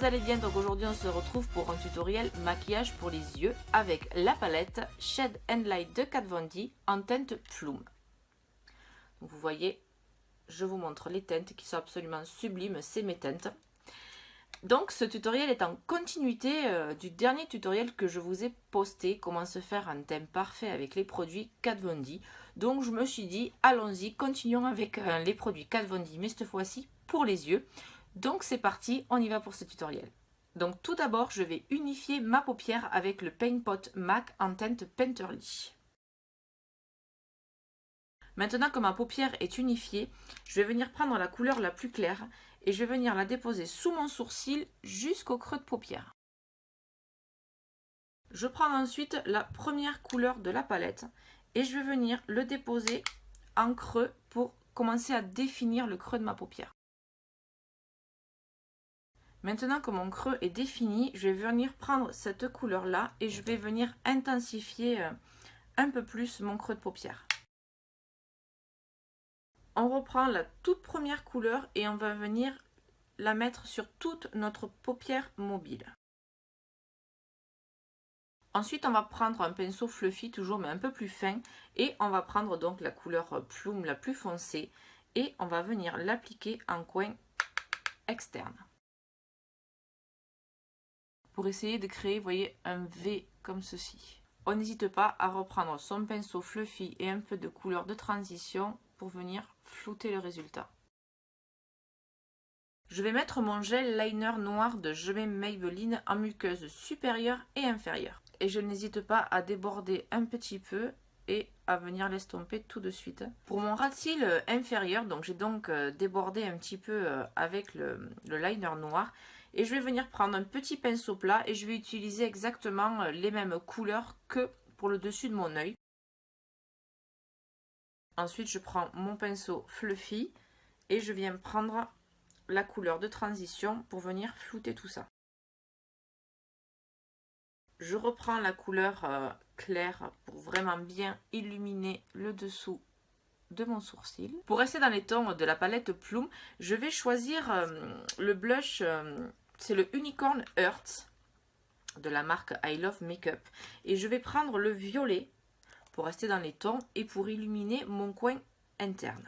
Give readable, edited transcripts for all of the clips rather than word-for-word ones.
vous allez bien. Donc aujourd'hui on se retrouve pour un tutoriel maquillage pour les yeux avec la palette Shade and Light de Kat Von D en teinte Plume. Donc vous voyez, je vous montre les teintes qui sont absolument sublimes, c'est mes teintes. Donc ce tutoriel est en continuité du dernier tutoriel que je vous ai posté, comment se faire un teint parfait avec les produits Kat Von D. Donc je me suis dit, allons-y, continuons avec les produits Kat Von D, mais cette fois-ci pour les yeux. Donc c'est parti, on y va pour ce tutoriel. Donc tout d'abord, je vais unifier ma paupière avec le Paint Pot MAC en teinte Painterly. Maintenant que ma paupière est unifiée, je vais venir prendre la couleur la plus claire et je vais venir la déposer sous mon sourcil jusqu'au creux de paupière. Je prends ensuite la première couleur de la palette et je vais venir le déposer en creux pour commencer à définir le creux de ma paupière. Maintenant que mon creux est défini, je vais venir prendre cette couleur-là et je vais venir intensifier un peu plus mon creux de paupière. On reprend la toute première couleur et on va venir la mettre sur toute notre paupière mobile. Ensuite, on va prendre un pinceau fluffy, toujours mais un peu plus fin, et on va prendre donc la couleur Plume la plus foncée et on va venir l'appliquer en coin externe. Pour essayer de créer, vous voyez, un V comme ceci. On n'hésite pas à reprendre son pinceau fluffy et un peu de couleur de transition pour venir flouter le résultat. Je vais mettre mon gel liner noir de Je Mets Maybelline en muqueuse supérieure et inférieure. Et je n'hésite pas à déborder un petit peu et à venir l'estomper tout de suite. Pour mon ras de cils inférieur, donc j'ai donc débordé un petit peu avec le liner noir. Et je vais venir prendre un petit pinceau plat et je vais utiliser exactement les mêmes couleurs que pour le dessus de mon œil. Ensuite, je prends mon pinceau fluffy et je viens prendre la couleur de transition pour venir flouter tout ça. Je reprends la couleur claire pour vraiment bien illuminer le dessous de mon sourcil. Pour rester dans les tons de la palette Plume, je vais choisir le blush, c'est le Unicorn Hearts de la marque I Love Makeup. Et je vais prendre le violet pour rester dans les tons et pour illuminer mon coin interne.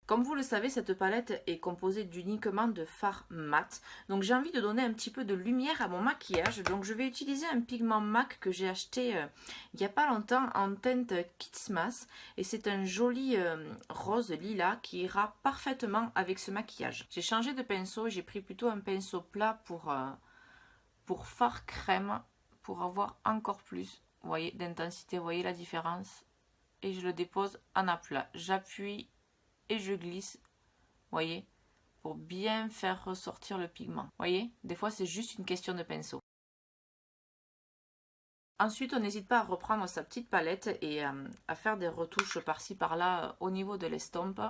Comme vous le savez, cette palette est composée uniquement de fard mat. Donc j'ai envie de donner un petit peu de lumière à mon maquillage. Donc je vais utiliser un pigment MAC que j'ai acheté il n'y a pas longtemps en teinte Kids Mass. Et c'est un joli rose lilas qui ira parfaitement avec ce maquillage. J'ai changé de pinceau et j'ai pris plutôt un pinceau plat pour fard crème. Pour avoir encore plus, vous voyez, d'intensité. Vous voyez la différence? Et je le dépose en aplat. J'appuie et je glisse, voyez, pour bien faire ressortir le pigment. Voyez, des fois c'est juste une question de pinceau. Ensuite, on n'hésite pas à reprendre sa petite palette et à faire des retouches par-ci par-là au niveau de l'estompe.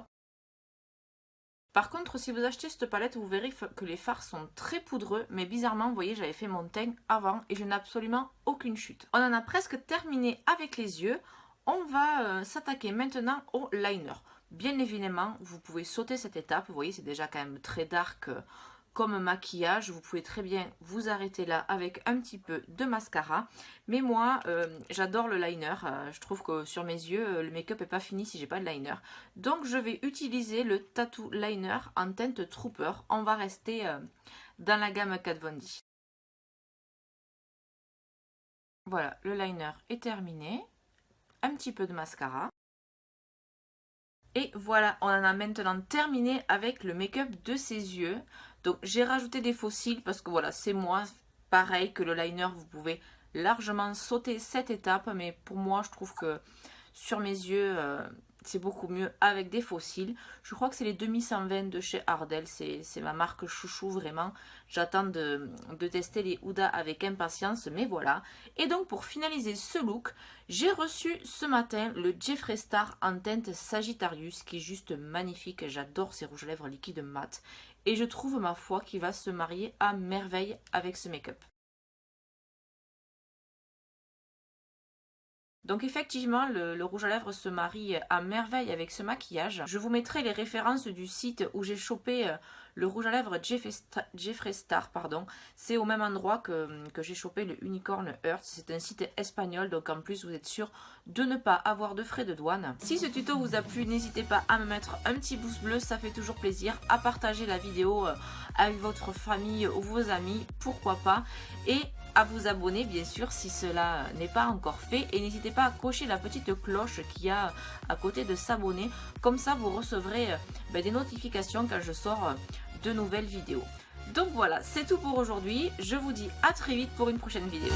Par contre, si vous achetez cette palette, vous verrez que les fards sont très poudreux, mais bizarrement, vous voyez, j'avais fait mon teint avant et je n'ai absolument aucune chute. On en a presque terminé avec les yeux. On va s'attaquer maintenant au liner. Bien évidemment, vous pouvez sauter cette étape. Vous voyez, c'est déjà quand même très dark comme maquillage. Vous pouvez très bien vous arrêter là avec un petit peu de mascara. Mais moi, j'adore le liner. Je trouve que sur mes yeux, le make-up n'est pas fini si j'ai pas de liner. Donc, je vais utiliser le Tattoo Liner en teinte Trooper. On va rester dans la gamme Kat Von D. Voilà, le liner est terminé. Un petit peu de mascara. Et voilà, on en a maintenant terminé avec le make-up de ses yeux. Donc j'ai rajouté des faux cils parce que voilà, c'est moi. Pareil que le liner, vous pouvez largement sauter cette étape. Mais pour moi, je trouve que sur mes yeux, c'est beaucoup mieux avec des faux cils. Je crois que c'est les 2120 de chez Ardell. C'est ma marque chouchou, vraiment. J'attends de tester les Huda avec impatience, mais voilà. Et donc, pour finaliser ce look, j'ai reçu ce matin le Jeffree Star en teinte Sagittarius, qui est juste magnifique. J'adore ces rouges à lèvres liquides mat. Et je trouve, ma foi, qu'il va se marier à merveille avec ce make-up. Donc effectivement, le rouge à lèvres se marie à merveille avec ce maquillage. Je vous mettrai les références du site où j'ai chopé le rouge à lèvres Jeffree Star, pardon. C'est au même endroit que j'ai chopé le Unicorn Earth. C'est un site espagnol, donc en plus vous êtes sûr de ne pas avoir de frais de douane. Si ce tuto vous a plu, n'hésitez pas à me mettre un petit pouce bleu, ça fait toujours plaisir, à partager la vidéo avec votre famille ou vos amis, pourquoi pas, et à vous abonner bien sûr si cela n'est pas encore fait, et n'hésitez pas à cocher la petite cloche qu'il y a à côté de s'abonner, comme ça vous recevrez des notifications quand je sors de nouvelles vidéos. Donc voilà, c'est tout pour aujourd'hui, je vous dis à très vite pour une prochaine vidéo.